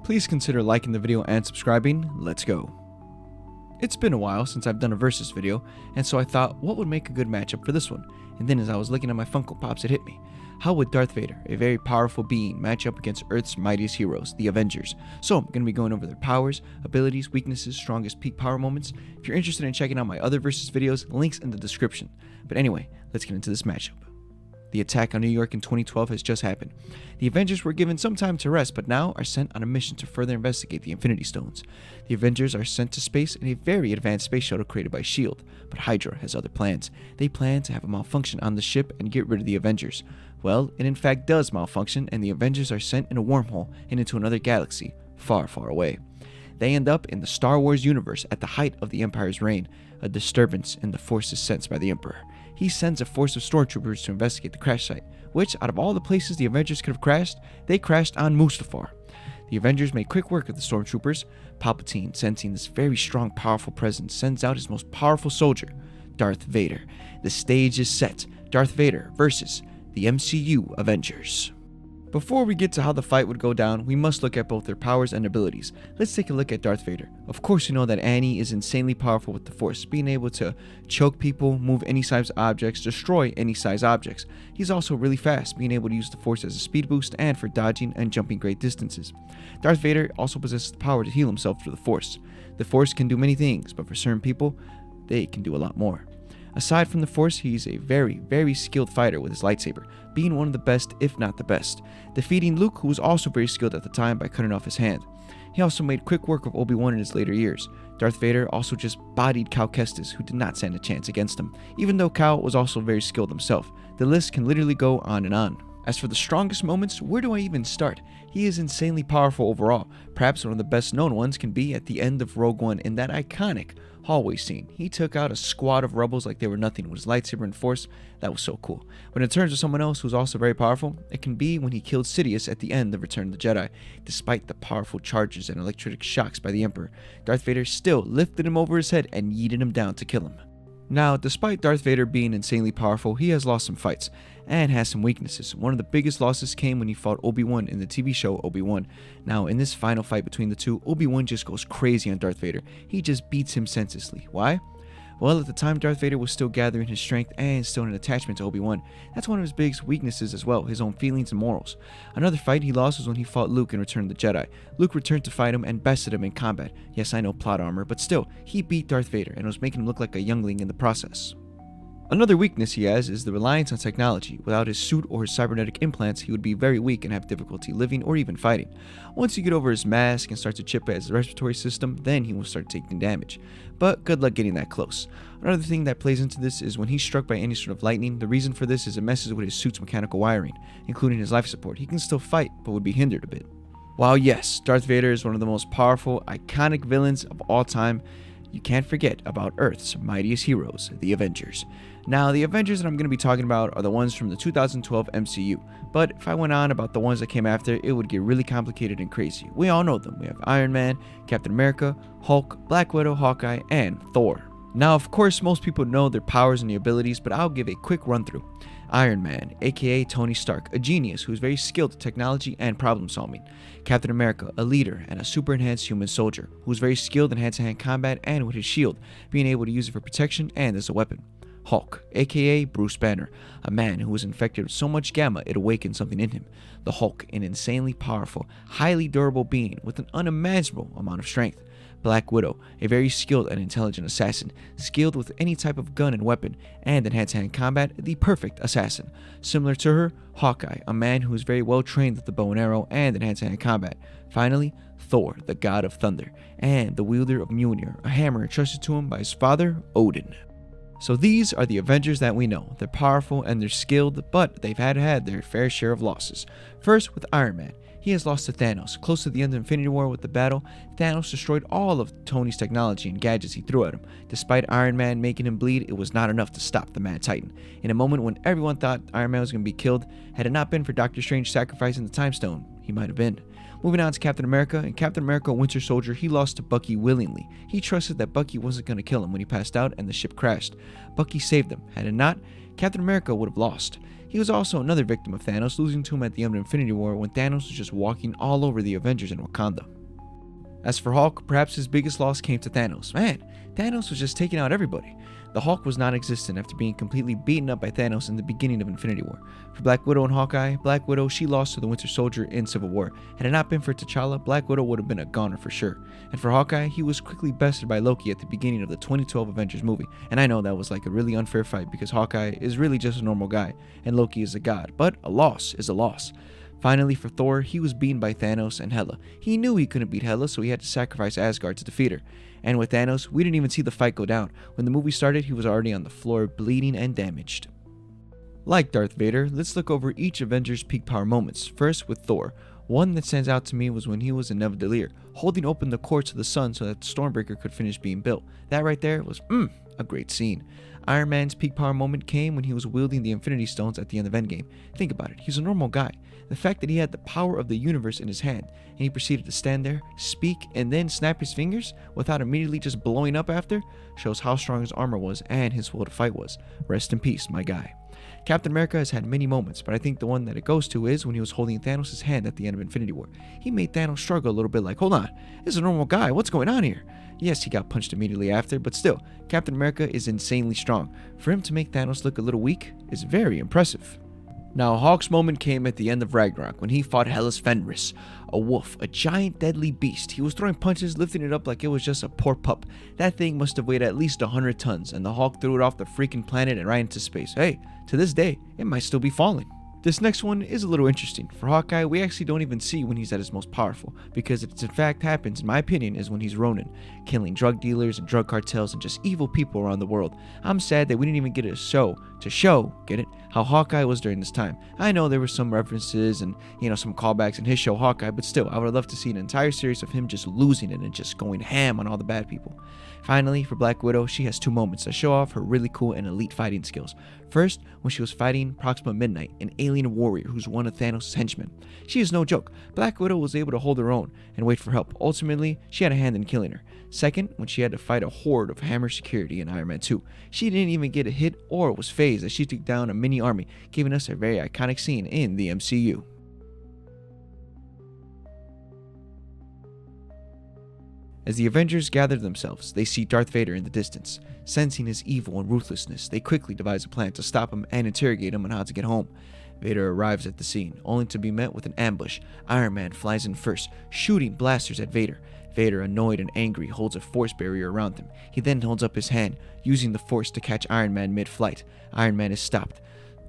Please consider liking the video and subscribing. Let's go. It's been a while since I've done a versus video, and so I thought, what would make a good matchup for this one? And then as I was looking at my Funko Pops, it hit me. How would Darth Vader, a very powerful being, match up against Earth's mightiest heroes, the Avengers? So I'm going to be going over their powers, abilities, weaknesses, strongest peak power moments. If you're interested in checking out my other versus videos, links in the description. But anyway, let's get into this matchup. The attack on New York in 2012 has just happened. The Avengers were given some time to rest, but now are sent on a mission to further investigate the Infinity Stones. The Avengers are sent to space in a very advanced space shuttle created by S.H.I.E.L.D., but Hydra has other plans. They plan to have a malfunction on the ship and get rid of the Avengers. Well, it in fact does malfunction, and the Avengers are sent in a wormhole and into another galaxy, far, far away. They end up in the Star Wars universe at the height of the Empire's reign. A disturbance in the Force is sensed by the Emperor. He sends a force of stormtroopers to investigate the crash site, which, out of all the places the Avengers could have crashed, they crashed on Mustafar. The Avengers made quick work of the stormtroopers. Palpatine, sensing this very strong, powerful presence, sends out his most powerful soldier, Darth Vader. The stage is set. Darth Vader versus the MCU Avengers. Before we get to how the fight would go down, we must look at both their powers and abilities. Let's take a look at Darth Vader. Of course, you know that Annie is insanely powerful with the Force, being able to choke people, move any size objects, destroy any size objects. He's also really fast, being able to use the Force as a speed boost and for dodging and jumping great distances. Darth Vader also possesses the power to heal himself through the Force. The Force can do many things, but for certain people, they can do a lot more. Aside from the Force, he's a very, very skilled fighter with his lightsaber, being one of the best, if not the best, defeating Luke, who was also very skilled at the time, by cutting off his hand. He also made quick work of Obi-Wan in his later years. Darth Vader also just bodied Cal Kestis, who did not stand a chance against him, even though Cal was also very skilled himself. The list can literally go on and on. As for the strongest moments, where do I even start? He is insanely powerful overall. Perhaps one of the best known ones can be at the end of Rogue One in that iconic hallway scene. He took out a squad of rebels like they were nothing with his lightsaber and Force. That was so cool. But in terms of someone else who's also very powerful, it can be when he killed Sidious at the end of Return of the Jedi. Despite the powerful charges and electric shocks by the Emperor, Darth Vader still lifted him over his head and yeeted him down to kill him. Now, despite Darth Vader being insanely powerful, he has lost some fights and has some weaknesses. One of the biggest losses came when he fought Obi-Wan in the TV show Obi-Wan. Now, in this final fight between the two, Obi-Wan just goes crazy on Darth Vader. He just beats him senselessly. Why? Well, at the time, Darth Vader was still gathering his strength and still in an attachment to Obi-Wan. That's one of his biggest weaknesses as well, his own feelings and morals. Another fight he lost was when he fought Luke in Return of the Jedi. Luke returned to fight him and bested him in combat. Yes, I know, plot armor, but still, he beat Darth Vader and was making him look like a youngling in the process. Another weakness he has is the reliance on technology. Without his suit or his cybernetic implants, he would be very weak and have difficulty living or even fighting. Once you get over his mask and start to chip at his respiratory system, then he will start taking damage. But good luck getting that close. Another thing that plays into this is when he's struck by any sort of lightning. The reason for this is it messes with his suit's mechanical wiring, including his life support. He can still fight, but would be hindered a bit. While yes, Darth Vader is one of the most powerful, iconic villains of all time, you can't forget about Earth's mightiest heroes, the Avengers. Now, the Avengers that I'm going to be talking about are the ones from the 2012 MCU, but if I went on about the ones that came after, it would get really complicated and crazy. We all know them. We have Iron Man, Captain America, Hulk, Black Widow, Hawkeye, and Thor. Now, of course, most people know their powers and their abilities, but I'll give a quick run through. Iron Man, aka Tony Stark, a genius who's very skilled at technology and problem solving. Captain America, a leader and a super enhanced human soldier, who's very skilled in hand-to-hand combat and with his shield, being able to use it for protection and as a weapon. Hulk, aka Bruce Banner, a man who was infected with so much gamma it awakened something in him. The Hulk, an insanely powerful, highly durable being with an unimaginable amount of strength. Black Widow, a very skilled and intelligent assassin, skilled with any type of gun and weapon, and in hand-to-hand combat, the perfect assassin. Similar to her, Hawkeye, a man who is very well trained with the bow and arrow and in hand-to-hand combat. Finally, Thor, the god of thunder, and the wielder of Mjolnir, a hammer entrusted to him by his father, Odin. So these are the Avengers that we know. They're powerful and they're skilled, but they've had their fair share of losses. First, with Iron Man. He has lost to Thanos. Close to the end of Infinity War with the battle, Thanos destroyed all of Tony's technology and gadgets he threw at him. Despite Iron Man making him bleed, it was not enough to stop the Mad Titan. In a moment when everyone thought Iron Man was going to be killed, had it not been for Doctor Strange sacrificing the Time Stone, he might have been. Moving on to Captain America. In Captain America Winter Soldier, he lost to Bucky willingly. He trusted that Bucky wasn't going to kill him when he passed out and the ship crashed. Bucky saved him. Had it not, Captain America would have lost. He was also another victim of Thanos, losing to him at the end of Infinity War when Thanos was just walking all over the Avengers in Wakanda. As for Hulk, perhaps his biggest loss came to Thanos. Man, Thanos was just taking out everybody. The Hulk was non-existent after being completely beaten up by Thanos in the beginning of Infinity War. For Black Widow and Hawkeye, Black Widow, she lost to the Winter Soldier in Civil War. Had it not been for T'Challa, Black Widow would have been a goner for sure. And for Hawkeye, he was quickly bested by Loki at the beginning of the 2012 Avengers movie. And I know that was like a really unfair fight because Hawkeye is really just a normal guy and Loki is a god, but a loss is a loss. Finally, for Thor, he was beaten by Thanos and Hela. He knew he couldn't beat Hela, so he had to sacrifice Asgard to defeat her. And with Thanos, we didn't even see the fight go down. When the movie started, he was already on the floor, bleeding and damaged. Like Darth Vader, let's look over each Avengers' peak power moments. First, with Thor. One that stands out to me was when he was in Nidavellir, holding open the core to the sun so that the Stormbreaker could finish being built. That right there was, a great scene. Iron Man's peak power moment came when he was wielding the Infinity Stones at the end of Endgame. Think about it, he's a normal guy. The fact that he had the power of the universe in his hand, and he proceeded to stand there, speak, and then snap his fingers without immediately just blowing up after, shows how strong his armor was and his will to fight was. Rest in peace, my guy. Captain America has had many moments, but I think the one that it goes to is when he was holding Thanos' hand at the end of Infinity War. He made Thanos struggle a little bit like, hold on, this is a normal guy, what's going on here? Yes, he got punched immediately after, but still, Captain America is insanely strong. For him to make Thanos look a little weak is very impressive. Now, Hulk's moment came at the end of Ragnarok when he fought Hela's Fenris, a wolf, a giant deadly beast. He was throwing punches, lifting it up like it was just a poor pup. That thing must have weighed at least 100 tons, and the Hulk threw it off the freaking planet and right into space. Hey, to this day, it might still be falling. This next one is a little interesting. For Hawkeye, we actually don't even see when he's at his most powerful, because it in fact happens, in my opinion, is when he's Ronin, killing drug dealers and drug cartels and just evil people around the world. I'm sad that we didn't even get a show to show, get it, how Hawkeye was during this time. I know there were some references and, some callbacks in his show Hawkeye, but still, I would love to see an entire series of him just losing it and just going ham on all the bad people. Finally, for Black Widow, she has two moments that show off her really cool and elite fighting skills. First, when she was fighting Proxima Midnight, an alien warrior who's one of Thanos' henchmen. She is no joke. Black Widow was able to hold her own and wait for help. Ultimately, she had a hand in killing her. Second, when she had to fight a horde of Hammer security in Iron Man 2. She didn't even get a hit or was phased as she took down a mini army, giving us a very iconic scene in the MCU. As the Avengers gather themselves, they see Darth Vader in the distance. Sensing his evil and ruthlessness, they quickly devise a plan to stop him and interrogate him on how to get home. Vader arrives at the scene, only to be met with an ambush. Iron Man flies in first, shooting blasters at Vader. Vader, annoyed and angry, holds a force barrier around him. He then holds up his hand, using the force to catch Iron Man mid-flight. Iron Man is stopped.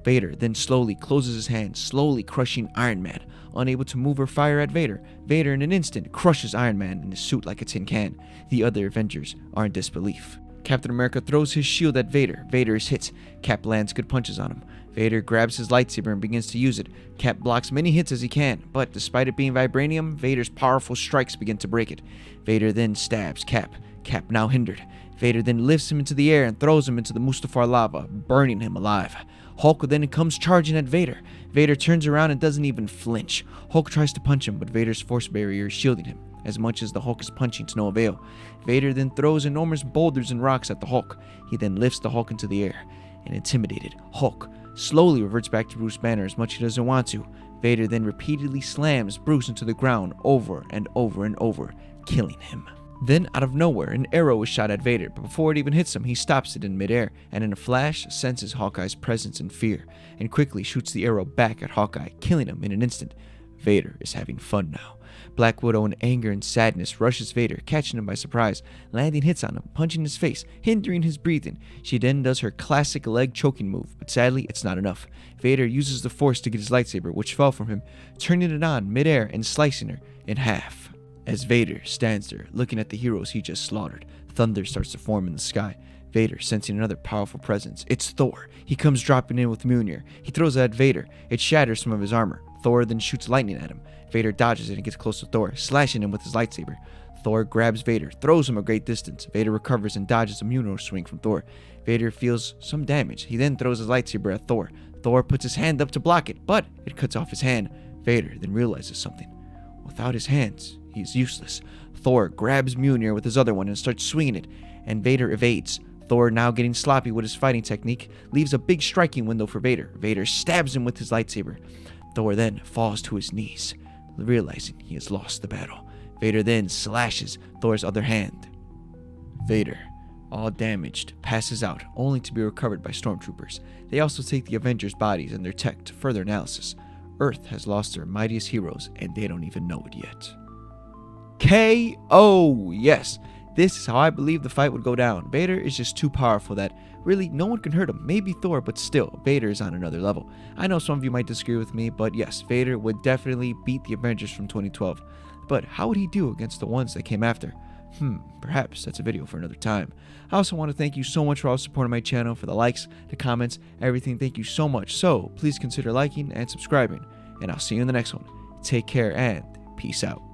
Vader then slowly closes his hand, slowly crushing Iron Man. Unable to move or fire at Vader, Vader in an instant crushes Iron Man in his suit like a tin can. The other Avengers are in disbelief. Captain America throws his shield at Vader. Vader is hit. Cap lands good punches on him. Vader grabs his lightsaber and begins to use it. Cap blocks many hits as he can, but despite it being vibranium, Vader's powerful strikes begin to break it. Vader then stabs Cap. Cap now hindered. Vader then lifts him into the air and throws him into the Mustafar lava, burning him alive. Hulk then comes charging at Vader. Vader turns around and doesn't even flinch. Hulk tries to punch him, but Vader's force barrier is shielding him, as much as the Hulk is punching to no avail. Vader then throws enormous boulders and rocks at the Hulk. He then lifts the Hulk into the air. An intimidated Hulk slowly reverts back to Bruce Banner as much as he doesn't want to. Vader then repeatedly slams Bruce into the ground over and over and over, killing him. Then, out of nowhere, an arrow is shot at Vader, but before it even hits him, he stops it in midair, and in a flash, senses Hawkeye's presence and fear, and quickly shoots the arrow back at Hawkeye, killing him in an instant. Vader is having fun now. Black Widow, in anger and sadness, rushes Vader, catching him by surprise, landing hits on him, punching his face, hindering his breathing. She then does her classic leg choking move, but sadly, it's not enough. Vader uses the force to get his lightsaber, which fell from him, turning it on midair and slicing her in half. As Vader stands there, looking at the heroes he just slaughtered, thunder starts to form in the sky. Vader, sensing another powerful presence. It's Thor. He comes dropping in with Mjolnir. He throws it at Vader. It shatters some of his armor. Thor then shoots lightning at him. Vader dodges it and gets close to Thor, slashing him with his lightsaber. Thor grabs Vader, throws him a great distance. Vader recovers and dodges a Mjolnir swing from Thor. Vader feels some damage. He then throws his lightsaber at Thor. Thor puts his hand up to block it, but it cuts off his hand. Vader then realizes something. Without his hands, he is useless. Thor grabs Mjolnir with his other one and starts swinging it, and Vader evades. Thor, now getting sloppy with his fighting technique, leaves a big striking window for Vader. Vader stabs him with his lightsaber. Thor then falls to his knees, realizing he has lost the battle. Vader then slashes Thor's other hand. Vader, all damaged, passes out, only to be recovered by stormtroopers. They also take the Avengers' bodies and their tech to further analysis. Earth has lost their mightiest heroes, and they don't even know it yet. KO! Yes, this is how I believe the fight would go down. Vader is just too powerful that really no one can hurt him. Maybe Thor, but still, Vader is on another level. I know some of you might disagree with me, but yes, Vader would definitely beat the Avengers from 2012. But how would he do against the ones that came after? Perhaps that's a video for another time. I also want to thank you so much for all supporting my channel, for the likes, the comments, everything. Thank you so much. So please consider liking and subscribing, and I'll see you in the next one. Take care and peace out.